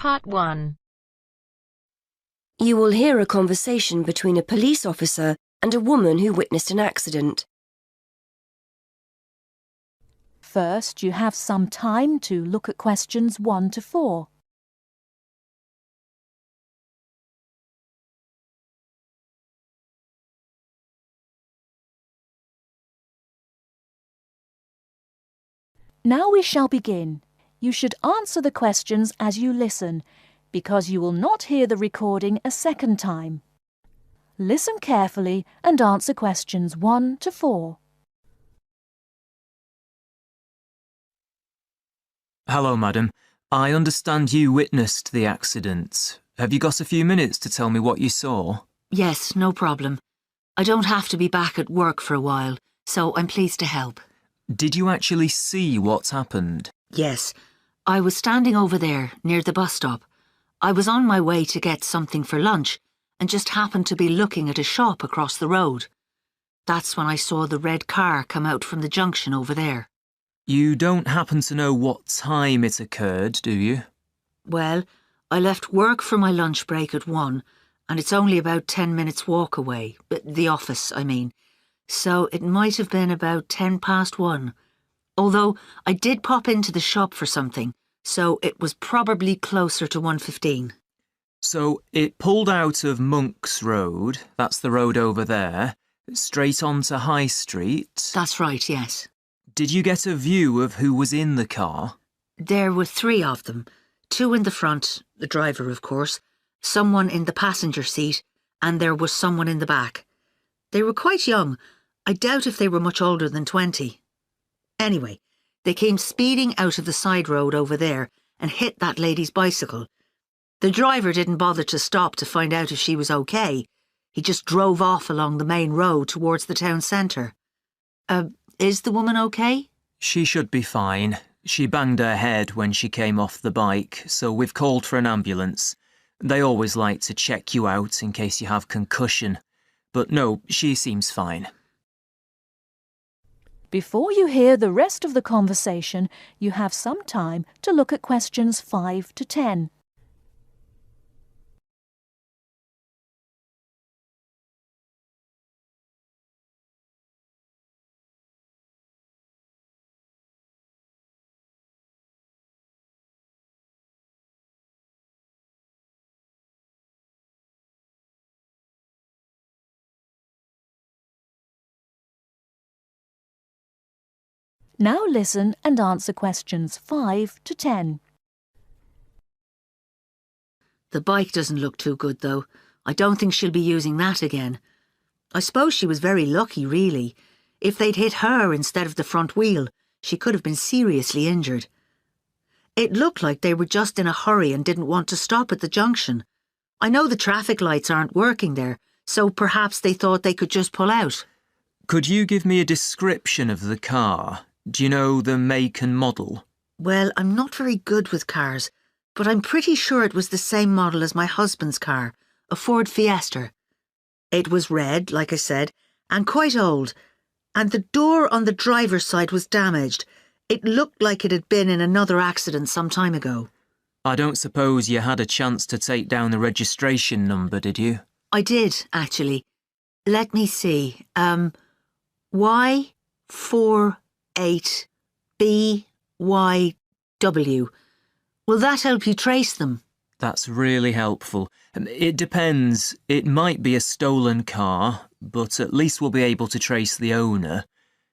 Part 1. You will hear a conversation between a police officer and a woman who witnessed an accident. First, you have some time to look at questions 1 to 4. Now we shall begin. You should answer the questions as you listen, because you will not hear the recording a second time. Listen carefully and answer questions 1 to 4. Hello, madam. I understand you witnessed the accident. Have you got a few minutes to tell me what you saw? Yes, no problem. I don't have to be back at work for a while, so I'm pleased to help. Did you actually see what happened? Yes, I was standing over there, near the bus stop. I was on my way to get something for lunch and just happened to be looking at a shop across the road. That's when I saw the red car come out from the junction over there. You don't happen to know what time it occurred, do you? Well, I left work for my lunch break at 1, and it's only about 10 minutes walk away. The office, I mean. So it might have been about 10 past 1. Although I did pop into the shop for something, so it was probably closer to 1:15. So it pulled out of Monk's Road, that's the road over there, straight onto High Street. That's right, yes. Did you get a view of who was in the car? There were 3 of them. 2 in the front, the driver of course, someone in the passenger seat, and there was someone in the back. They were quite young. I doubt if they were much older than 20. Anyway, they came speeding out of the side road over there and hit that lady's bicycle. The driver didn't bother to stop to find out if she was okay. He just drove off along the main road towards the town centre. Is the woman okay? She should be fine. She banged her head when she came off the bike, so we've called for an ambulance. They always like to check you out in case you have concussion. But no, she seems fine. Before you hear the rest of the conversation, you have some time to look at questions 5 to 10. Now listen and answer questions 5 to 10. The bike doesn't look too good, though. I don't think she'll be using that again. I suppose she was very lucky, really. If they'd hit her instead of the front wheel, she could have been seriously injured. It looked like they were just in a hurry and didn't want to stop at the junction. I know the traffic lights aren't working there, so perhaps they thought they could just pull out. Could you give me a description of the car? Do you know the make and model? Well, I'm not very good with cars, but I'm pretty sure it was the same model as my husband's car, a Ford Fiesta. It was red, like I said, and quite old, and the door on the driver's side was damaged. It looked like it had been in another accident some time ago. I don't suppose you had a chance to take down the registration number, did you? I did, actually. Let me see. Y48BYW. Will that help you trace them? That's really helpful. It depends. It might be a stolen car, but at least we'll be able to trace the owner.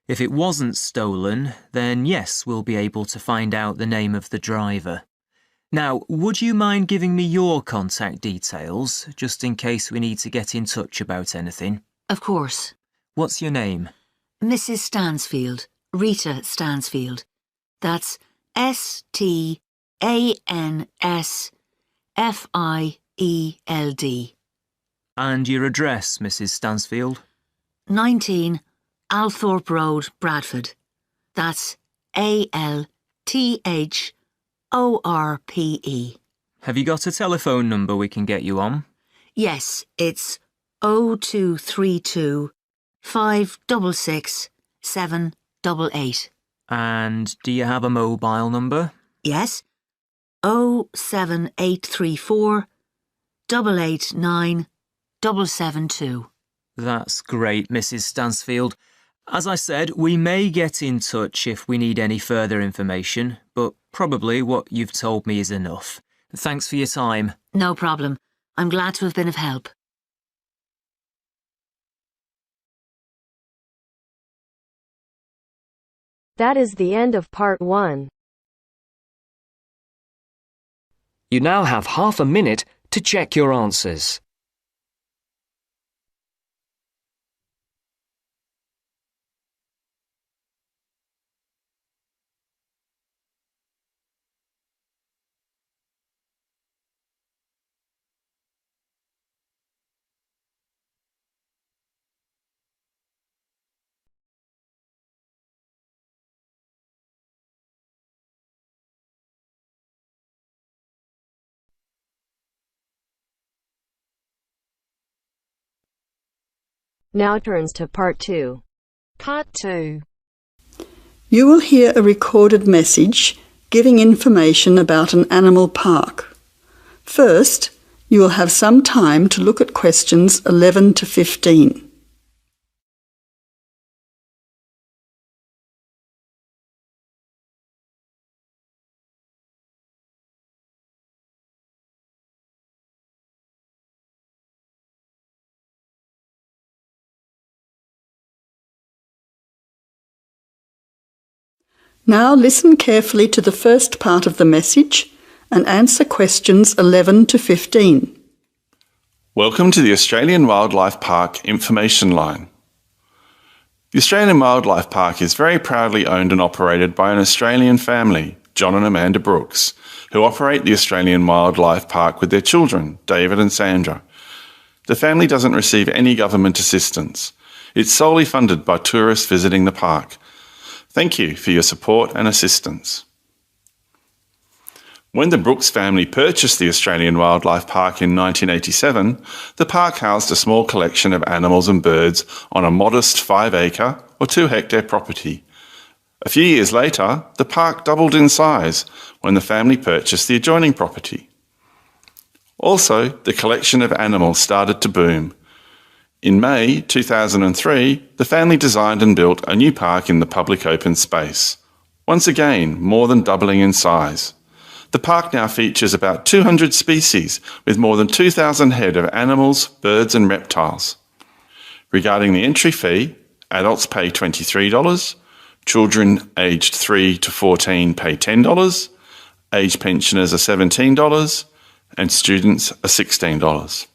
If it wasn't stolen, then yes, we'll be able to find out the name of the driver. Now, would you mind giving me your contact details, just in case we need to get in touch about anything? Of course. What's your name? Mrs. Stansfield. Rita Stansfield. That's Stansfield. And your address, Mrs. Stansfield? 19 Althorpe Road, Bradford. That's ALTHORPE. Have you got a telephone number we can get you on? Yes, it's 0232 566 788. And do you have a mobile number? Yes, 07834 889 772. That's great, Mrs. Stansfield. As I said, we may get in touch if we need any further information, but probably what you've told me is enough. Thanks for your time. No problem. I'm glad to have been of help. That is the end of part 1. You now have half a minute to check your answers. Now turns to part 2. Part 2. You will hear a recorded message giving information about an animal park. First, you will have some time to look at questions 11 to 15. Now listen carefully to the first part of the message and answer questions 11 to 15. Welcome to the Australian Wildlife Park Information Line. The Australian Wildlife Park is very proudly owned and operated by an Australian family, John and Amanda Brooks, who operate the Australian Wildlife Park with their children, David and Sandra. The family doesn't receive any government assistance. It's solely funded by tourists visiting the park. Thank you for your support and assistance. When the Brooks family purchased the Australian Wildlife Park in 1987, the park housed a small collection of animals and birds on a modest 5-acre or 2-hectare property. A few years later, the park doubled in size when the family purchased the adjoining property. Also, the collection of animals started to boom. In May 2003, the family designed and built a new park in the public open space. Once again, more than doubling in size. The park now features about 200 species with more than 2,000 head of animals, birds and reptiles. Regarding the entry fee, adults pay $23, children aged 3 to 14 pay $10, age pensioners are $17 and students are $16.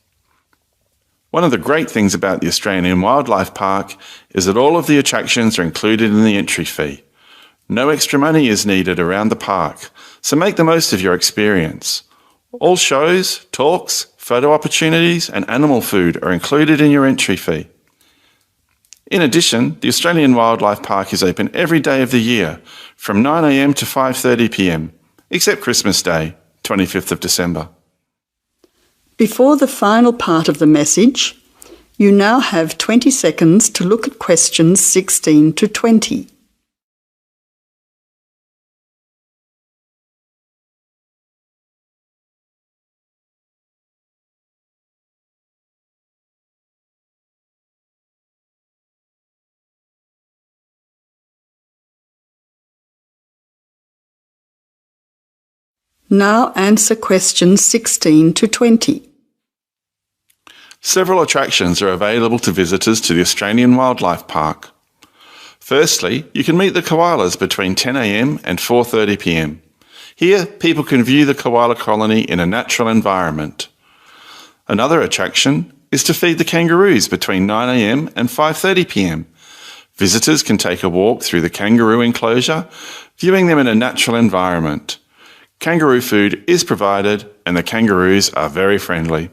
One of the great things about the Australian Wildlife Park is that all of the attractions are included in the entry fee. No extra money is needed around the park, so make the most of your experience. All shows, talks, photo opportunities and animal food are included in your entry fee. In addition, the Australian Wildlife Park is open every day of the year from 9 a.m. to 5:30 p.m, except Christmas Day, 25th of December. Before the final part of the message, you now have 20 seconds to look at questions 16 to 20. Now answer questions 16 to 20. Several attractions are available to visitors to the Australian Wildlife Park. Firstly, you can meet the koalas between 10 a.m. and 4:30 p.m. Here, people can view the koala colony in a natural environment. Another attraction is to feed the kangaroos between 9 a.m. and 5:30 p.m. Visitors can take a walk through the kangaroo enclosure, viewing them in a natural environment. Kangaroo food is provided and the kangaroos are very friendly.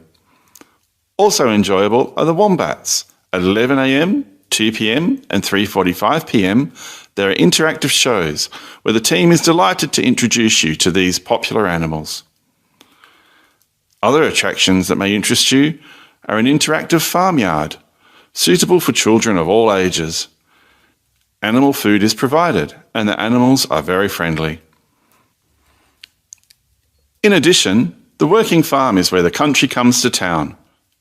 Also enjoyable are the wombats. At 11 a.m, 2 p.m and 3:45 p.m, there are interactive shows where the team is delighted to introduce you to these popular animals. Other attractions that may interest you are an interactive farmyard, suitable for children of all ages. Animal food is provided and the animals are very friendly. In addition, the working farm is where the country comes to town.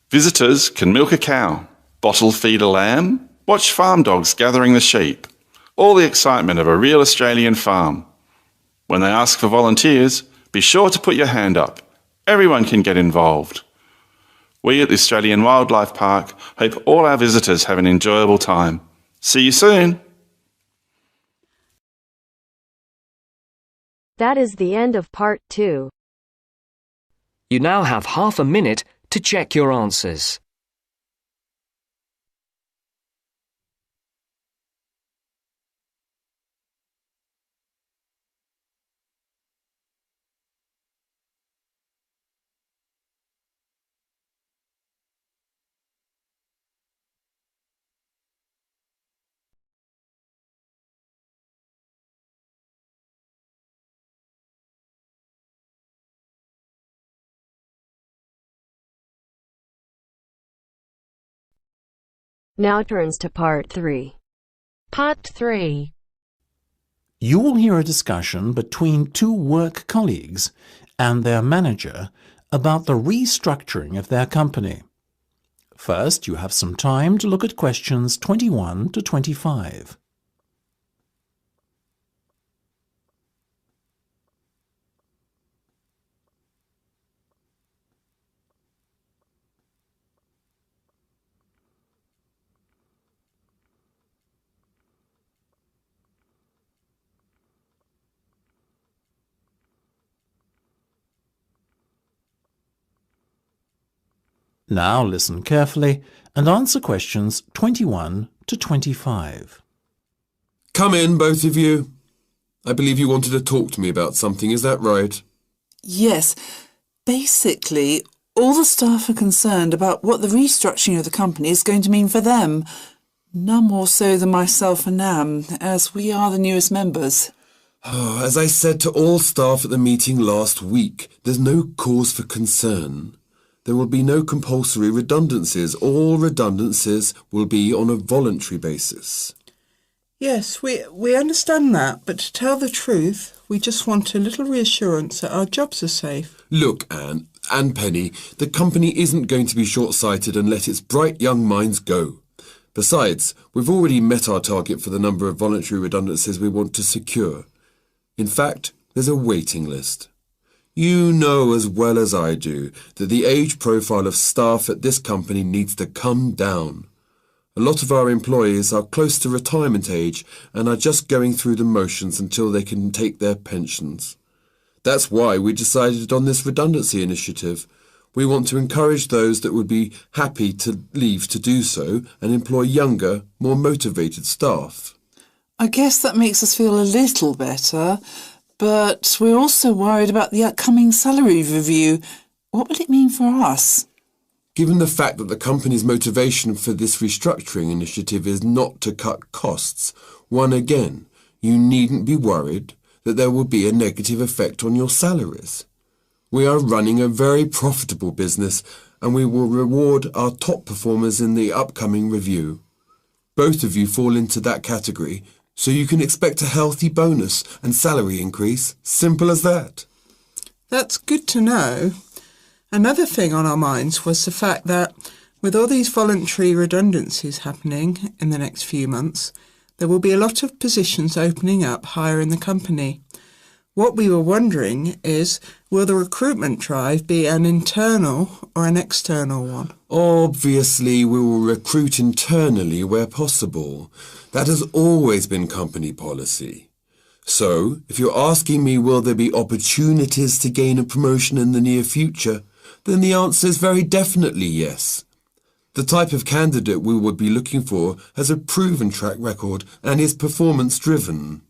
Visitors can milk a cow, bottle feed a lamb, watch farm dogs gathering the sheep. All the excitement of a real Australian farm. When they ask for volunteers, be sure to put your hand up. Everyone can get involved. We at the Australian Wildlife Park hope all our visitors have an enjoyable time. See you soon. That is the end of part 2. You now have half a minute to check your answers. Now turns to part 3. Part 3. You will hear a discussion between two work colleagues and their manager about the restructuring of their company. First, you have some time to look at questions 21 to 25. Now listen carefully and answer questions 21 to 25. Come in, both of you. I believe you wanted to talk to me about something, is that right? Yes. Basically, all the staff are concerned about what the restructuring of the company is going to mean for them. None more so than myself and Nam, as we are the newest members. As I said to all staff at the meeting last week, there's no cause for concern. There will be no compulsory redundancies. All redundancies will be on a voluntary basis. Yes, we understand that, but to tell the truth, we just want a little reassurance that our jobs are safe. Look, Anne and Penny, the company isn't going to be short-sighted and let its bright young minds go. Besides, we've already met our target for the number of voluntary redundancies we want to secure. In fact, there's a waiting list. You know as well as I do that the age profile of staff at this company needs to come down. A lot of our employees are close to retirement age and are just going through the motions until they can take their pensions. That's why we decided on this redundancy initiative. We want to encourage those that would be happy to leave to do so and employ younger, more motivated staff. I guess that makes us feel a little better. But we're also worried about the upcoming salary review. What will it mean for us? Given the fact that the company's motivation for this restructuring initiative is not to cut costs, you needn't be worried that there will be a negative effect on your salaries. We are running a very profitable business and we will reward our top performers in the upcoming review. Both of you fall into that category, so you can expect a healthy bonus and salary increase. Simple as that. That's good to know. Another thing on our minds was the fact that with all these voluntary redundancies happening in the next few months, there will be a lot of positions opening up higher in the company. What we were wondering is, will the recruitment drive be an internal or an external one? Obviously, we will recruit internally where possible. That has always been company policy. So, if you're asking me will there be opportunities to gain a promotion in the near future, then the answer is very definitely yes. The type of candidate we would be looking for has a proven track record and is performance-driven.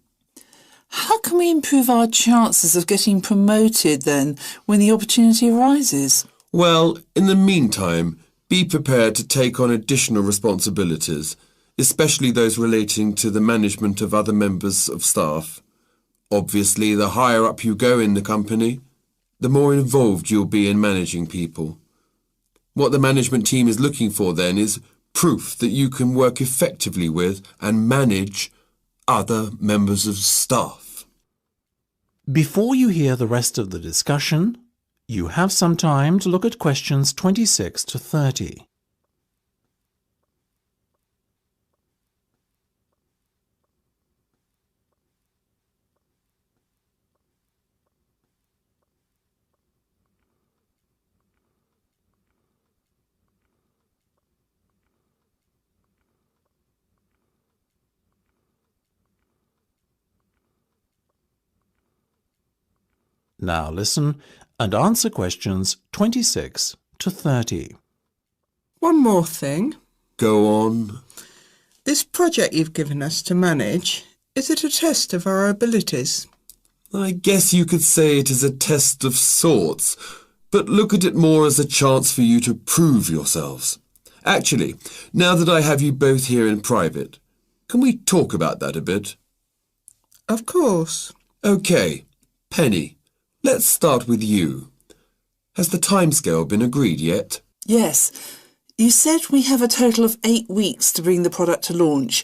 How can we improve our chances of getting promoted then when the opportunity arises? Well, in the meantime, be prepared to take on additional responsibilities, especially those relating to the management of other members of staff. Obviously, the higher up you go in the company, the more involved you'll be in managing people. What the management team is looking for then is proof that you can work effectively with and manage other members of staff. Before you hear the rest of the discussion, You have some time to look at questions 26 to 30. Now listen and answer questions 26 to 30. One more thing. Go on. This project you've given us to manage, is it a test of our abilities? I guess you could say it is a test of sorts, but look at it more as a chance for you to prove yourselves. Actually, now that I have you both here in private, can we talk about that a bit? Of course. OK, Penny, let's start with you. Has the timescale been agreed yet? Yes. You said we have a total of 8 weeks to bring the product to launch.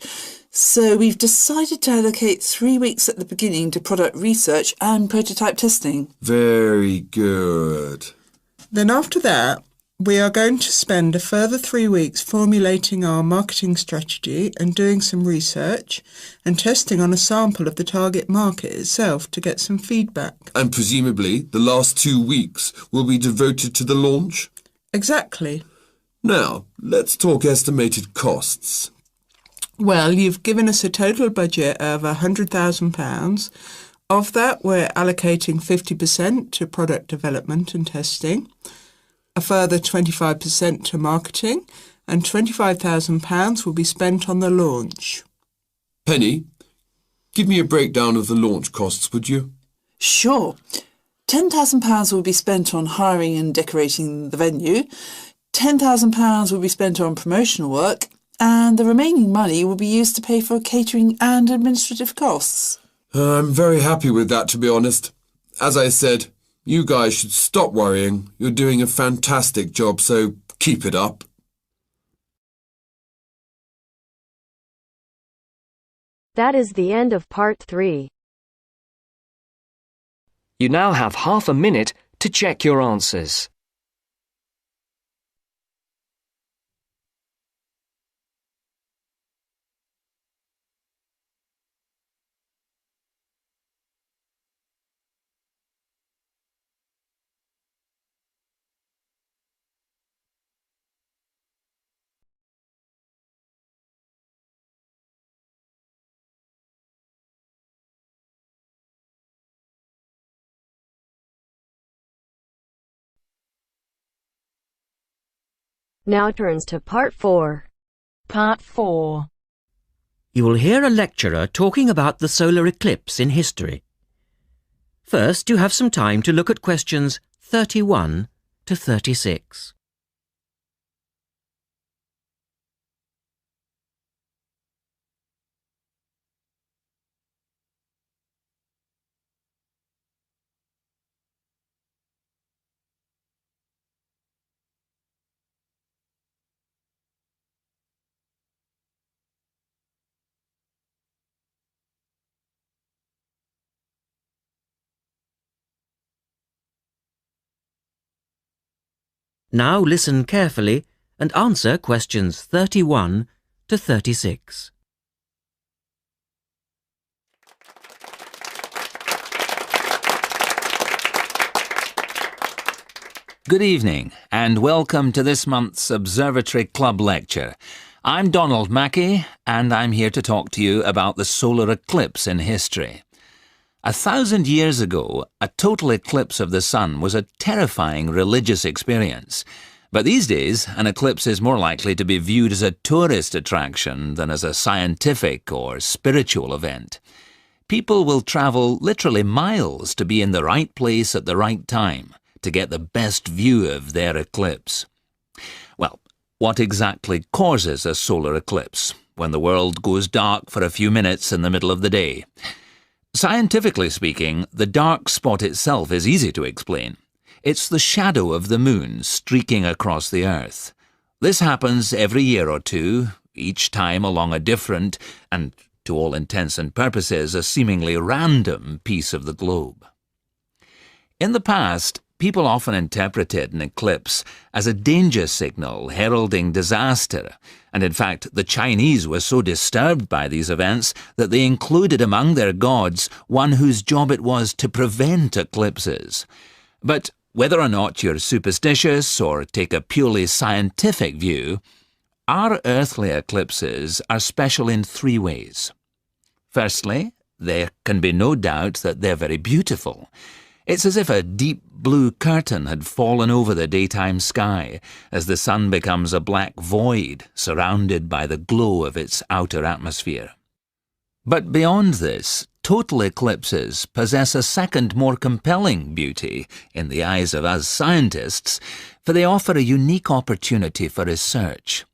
So we've decided to allocate 3 weeks at the beginning to product research and prototype testing. Very good. Then after that, we are going to spend a further 3 weeks formulating our marketing strategy and doing some research and testing on a sample of the target market itself to get some feedback. And presumably the last 2 weeks will be devoted to the launch? Exactly. Now, let's talk estimated costs. Well, you've given us a total budget of £100,000. Of that, we're allocating 50% to product development and testing, a further 25% to marketing, and £25,000 will be spent on the launch. Penny, give me a breakdown of the launch costs, would you? Sure. £10,000 will be spent on hiring and decorating the venue, £10,000 will be spent on promotional work, and the remaining money will be used to pay for catering and administrative costs. I'm very happy with that, to be honest. As I said, you guys should stop worrying. You're doing a fantastic job, so keep it up. That is the end of part 3. You now have half a minute to check your answers. Now turns to part 4. Part 4. You will hear a lecturer talking about the solar eclipse in history. First, you have some time to look at questions 31 to 36. Now listen carefully and answer questions 31 to 36. Good evening and welcome to this month's Observatory Club lecture. I'm Donald Mackey and I'm here to talk to you about the solar eclipse in history. 1,000 years ago, a total eclipse of the sun was a terrifying religious experience. But these days, an eclipse is more likely to be viewed as a tourist attraction than as a scientific or spiritual event. People will travel literally miles to be in the right place at the right time to get the best view of their eclipse. Well, what exactly causes a solar eclipse when the world goes dark for a few minutes in the middle of the day? Scientifically speaking, the dark spot itself is easy to explain. It's the shadow of the moon streaking across the Earth. This happens every year or two, each time along a different, and to all intents and purposes, a seemingly random piece of the globe. In the past, People often interpreted an eclipse as a danger signal heralding disaster, and in fact the Chinese were so disturbed by these events that they included among their gods one whose job it was to prevent eclipses. But whether or not you're superstitious or take a purely scientific view, our earthly eclipses are special in three ways. Firstly, there can be no doubt that they're very beautiful. It's as if a deep blue curtain had fallen over the daytime sky as the sun becomes a black void surrounded by the glow of its outer atmosphere. But beyond this, total eclipses possess a second, more compelling beauty in the eyes of us scientists, for they offer a unique opportunity for research.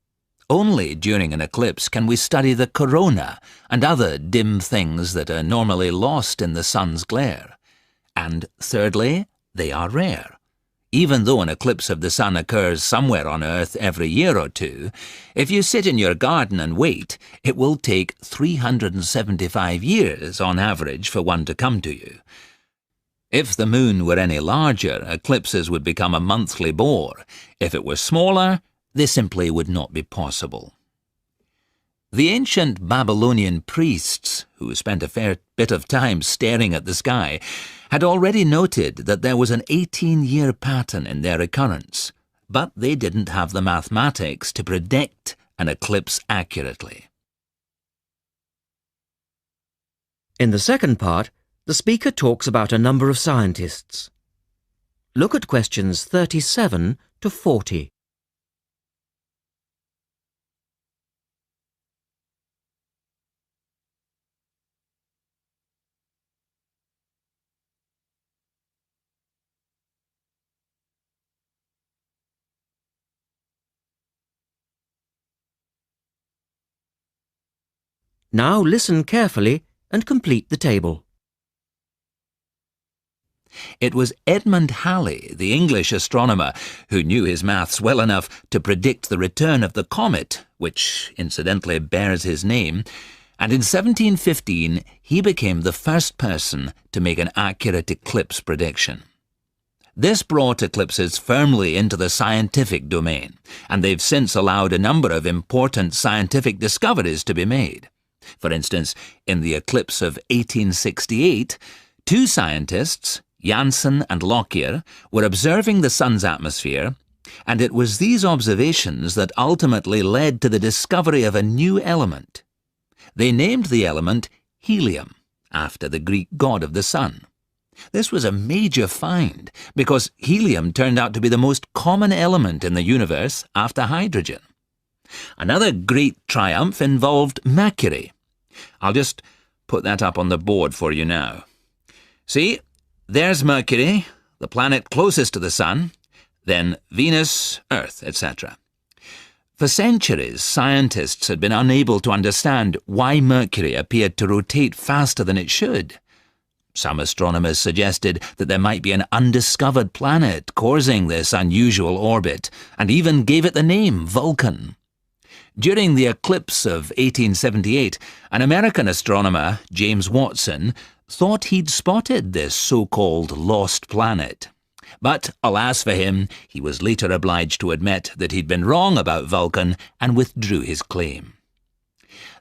Only during an eclipse can we study the corona and other dim things that are normally lost in the sun's glare. And thirdly, they are rare. Even though an eclipse of the sun occurs somewhere on Earth every year or two, if you sit in your garden and wait, it will take 375 years on average for one to come to you. If the moon were any larger, eclipses would become a monthly bore. If it were smaller, they simply would not be possible. The ancient Babylonian priests, who spent a fair bit of time staring at the sky, had already noted that there was an 18-year pattern in their occurrence, but they didn't have the mathematics to predict an eclipse accurately. In the second part, the speaker talks about a number of scientists. Look at questions 37 to 40. Now listen carefully and complete the table. It was Edmund Halley, the English astronomer, who knew his maths well enough to predict the return of the comet, which incidentally bears his name, and in 1715 he became the first person to make an accurate eclipse prediction. This brought eclipses firmly into the scientific domain, and they've since allowed a number of important scientific discoveries to be made. For instance, in the eclipse of 1868, two scientists, Janssen and Lockyer, were observing the sun's atmosphere, and it was these observations that ultimately led to the discovery of a new element. They named the element helium, after the Greek god of the sun. This was a major find, because helium turned out to be the most common element in the universe after hydrogen. Another great triumph involved Mercury. I'll just put that up on the board for you now. See, there's Mercury, the planet closest to the sun, then Venus, Earth, etc. For centuries, scientists had been unable to understand why Mercury appeared to rotate faster than it should. Some astronomers suggested that there might be an undiscovered planet causing this unusual orbit, and even gave it the name Vulcan. During the eclipse of 1878, an American astronomer, James Watson, thought he'd spotted this so-called lost planet. But, alas for him, he was later obliged to admit that he'd been wrong about Vulcan and withdrew his claim.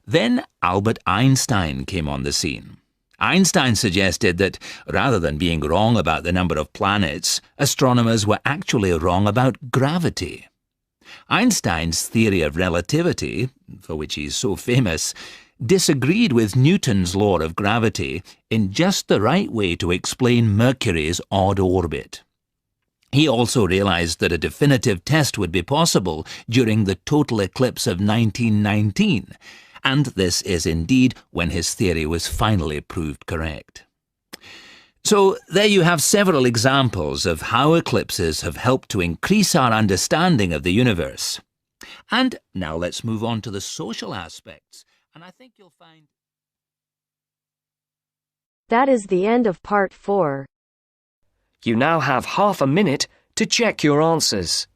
Then Albert Einstein came on the scene. Einstein suggested that, rather than being wrong about the number of planets, astronomers were actually wrong about gravity. Einstein's theory of relativity, for which he's so famous, disagreed with Newton's law of gravity in just the right way to explain Mercury's odd orbit. He also realized that a definitive test would be possible during the total eclipse of 1919, and this is indeed when his theory was finally proved correct. So there you have several examples of how eclipses have helped to increase our understanding of the universe. And now let's move on to the social aspects, and I think you'll find... That is the end of part 4. You now have half a minute to check your answers.